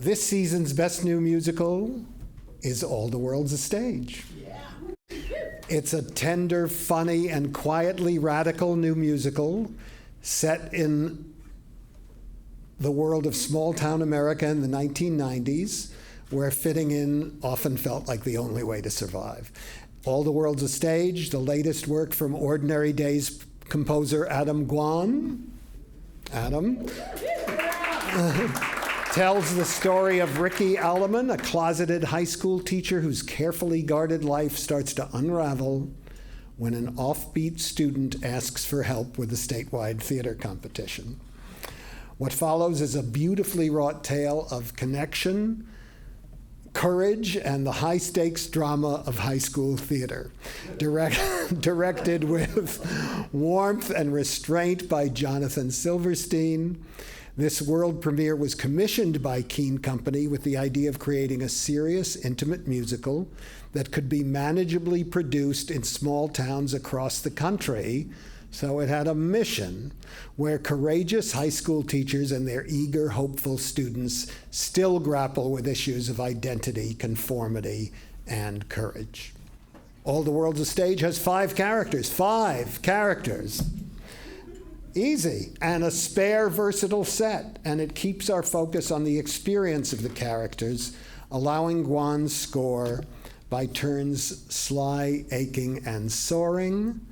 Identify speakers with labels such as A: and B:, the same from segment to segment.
A: This season's best new musical is All the World's a Stage. It's a tender, funny, and quietly radical new musical set in the world of small-town America in the 1990s, where fitting in often felt like the only way to survive. All the World's a Stage, the latest work from Ordinary Days composer Adam Gwon. Adam. Tells the story of Ricky Alleman, a closeted high school teacher whose carefully guarded life starts to unravel when an offbeat student asks for help with a statewide theater competition. What follows is a beautifully wrought tale of connection, courage, and the high-stakes drama of high school theater. Directed with warmth and restraint by Jonathan Silverstein. This world premiere was commissioned by Keane Company with the idea of creating a serious, intimate musical that could be manageably produced in small towns across the country. So it had a mission where courageous high school teachers and their eager, hopeful students still grapple with issues of identity, conformity, and courage. All the World's a Stage has 5 characters. 5 characters. Easy, and a spare, versatile set, and it keeps our focus on the experience of the characters, allowing Gwon's score, by turns sly, aching, and soaring,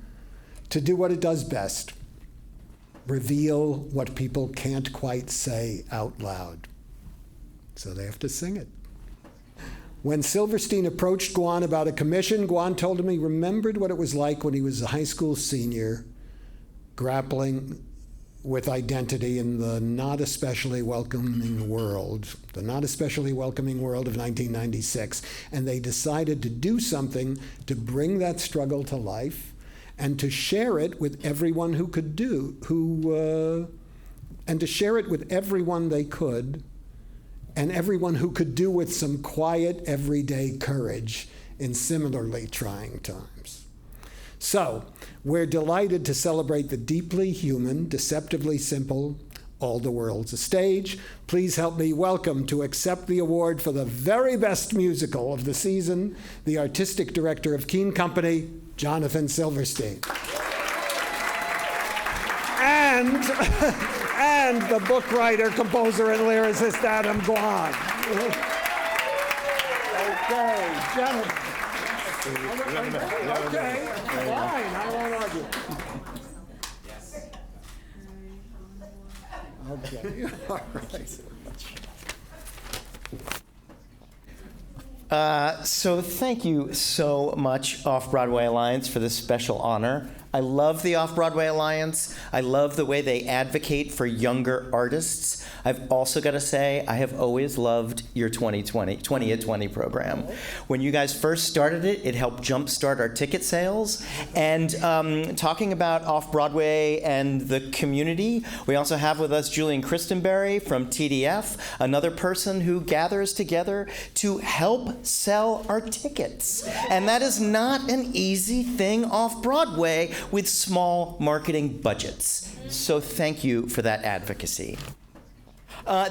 A: to do what it does best, reveal what people can't quite say out loud. So they have to sing it. When Silverstein approached Gwon about a commission, Gwon told him he remembered what it was like when he was a high school senior, grappling with identity in the not especially welcoming world of 1996. And they decided to do something to bring that struggle to life and to share it with everyone who could and to share it with everyone they could, and everyone who could do with some quiet, everyday courage in similarly trying times. So, we're delighted to celebrate the deeply human, deceptively simple All the World's a Stage. Please help me welcome to accept the award for the very best musical of the season, the artistic director of Keane Company, Jonathan Silverstein. And the book writer, composer, and lyricist, Adam Gwon. Okay, Jonathan. Okay, fine, I won't argue. Okay, all right.
B: So thank you so much, Off-Broadway Alliance, for this special honor. I love the Off-Broadway Alliance. I love the way they advocate for younger artists. I've also got to say, I have always loved your 20 at 20 program. When you guys first started it, it helped jumpstart our ticket sales. And talking about Off-Broadway and the community, we also have with us Julian Christenberry from TDF, another person who gathers together to help sell our tickets. And that is not an easy thing off-Broadway with small marketing budgets. So thank you for that advocacy.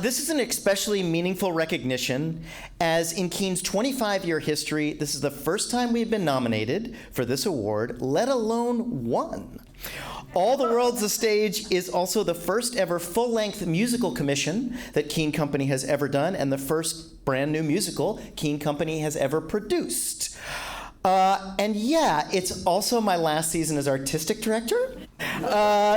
B: This is an especially meaningful recognition, as in Keane's 25-year history, this is the first time we've been nominated for this award, let alone won. All the World's a Stage is also the first ever full-length musical commission that Keane Company has ever done, and the first brand new musical Keane Company has ever produced. And yeah, it's also my last season as artistic director.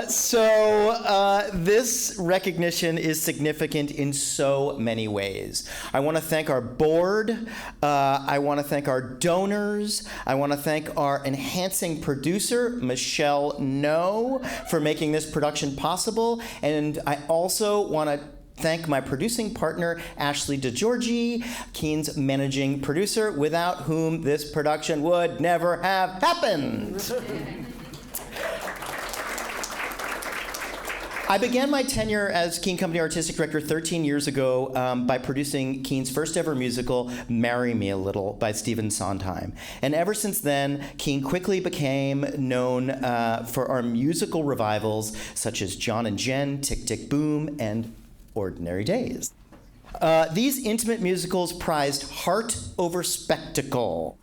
B: So this recognition is significant in so many ways. I want to thank our board. I want to thank our donors. I want to thank our enhancing producer, Michelle No, for making this production possible. And I also want to thank my producing partner, Ashley DeGiorgi, Keane's managing producer, without whom this production would never have happened. I began my tenure as Keane Company Artistic Director 13 years ago by producing Keane's first ever musical, Marry Me a Little, by Stephen Sondheim. And ever since then, Keane quickly became known for our musical revivals, such as John and Jen, Tick, Tick, Boom, and Ordinary Days. These intimate musicals prized heart over spectacle,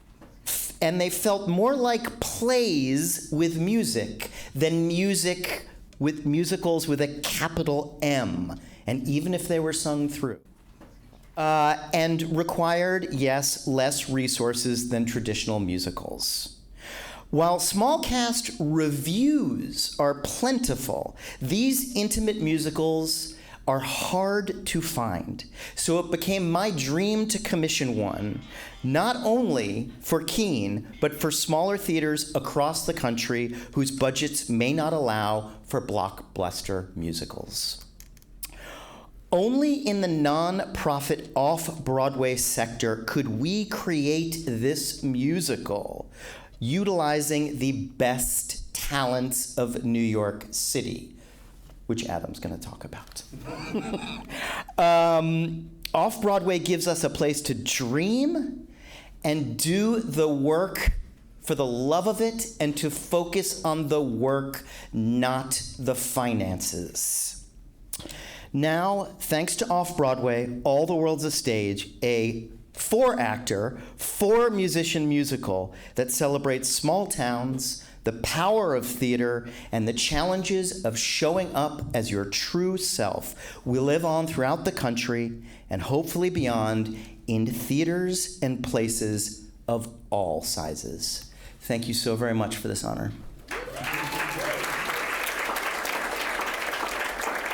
B: and they felt more like plays with music than music with musicals with a capital M, and even if they were sung through. And required, yes, less resources than traditional musicals. While small cast reviews are plentiful, these intimate musicals are hard to find. So it became my dream to commission one, not only for Keene, but for smaller theaters across the country whose budgets may not allow for blockbuster musicals. Only in the non-profit off-Broadway sector could we create this musical utilizing the best talents of New York City, which Adam's going to talk about. Off-Broadway gives us a place to dream and do the work for the love of it and to focus on the work, not the finances. Now, thanks to Off-Broadway, All the World's a Stage, a 4-actor, 4-musician musical that celebrates small towns, the power of theater, and the challenges of showing up as your true self will live on throughout the country and hopefully beyond in theaters and places of all sizes. Thank you so very much for this honor.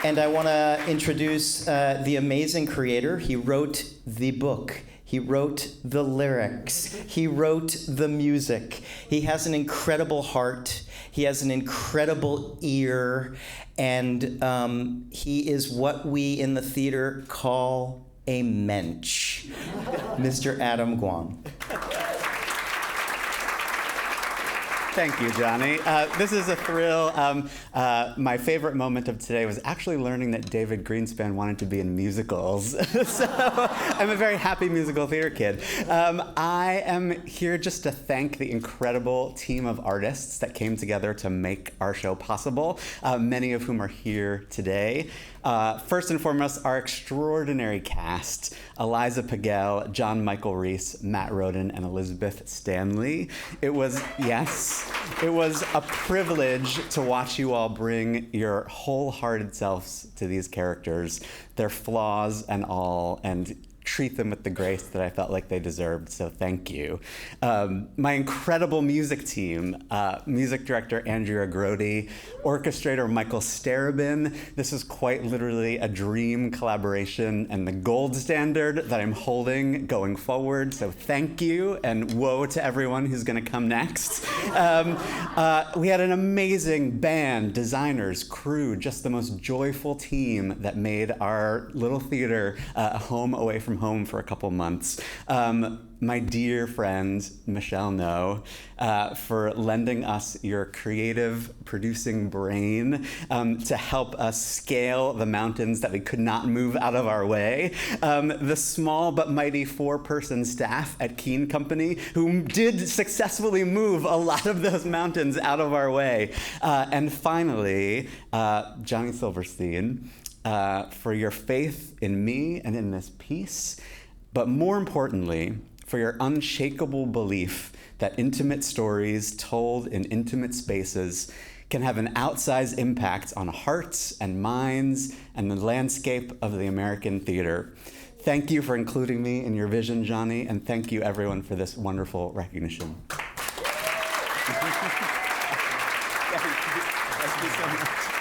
B: And I want to introduce the amazing creator. He wrote the book. He wrote the lyrics. He wrote the music. He has an incredible heart. He has an incredible ear. And he is what we in the theater call a mensch. Mr. Adam Gwon.
C: Thank you, Johnny. This is a thrill. My favorite moment of today was actually learning that David Greenspan wanted to be in musicals. So I'm a very happy musical theater kid. I am here just to thank the incredible team of artists that came together to make our show possible, many of whom are here today. First and foremost, our extraordinary cast, Eliza Pagel, John Michael Reese, Matt Roden, and Elizabeth Stanley. It was a privilege to watch you all bring your wholehearted selves to these characters, their flaws and all, and treat them with the grace that I felt like they deserved, so thank you. My incredible music team, music director Andrea Grody, orchestrator Michael Starobin. This is quite literally a dream collaboration and the gold standard that I'm holding going forward, so thank you, and woe to everyone who's gonna come next. We had an amazing band, designers, crew, just the most joyful team that made our little theater a home away from home for a couple months. My dear friend, Michelle No, for lending us your creative producing brain to help us scale the mountains that we could not move out of our way. The small but mighty 4-person staff at Keene Company who did successfully move a lot of those mountains out of our way. And finally, Johnny Silverstein, for your faith in me and in this piece, but more importantly, for your unshakable belief that intimate stories told in intimate spaces can have an outsized impact on hearts and minds and the landscape of the American theater. Thank you for including me in your vision, Johnny, and thank you everyone for this wonderful recognition. Thank you so much.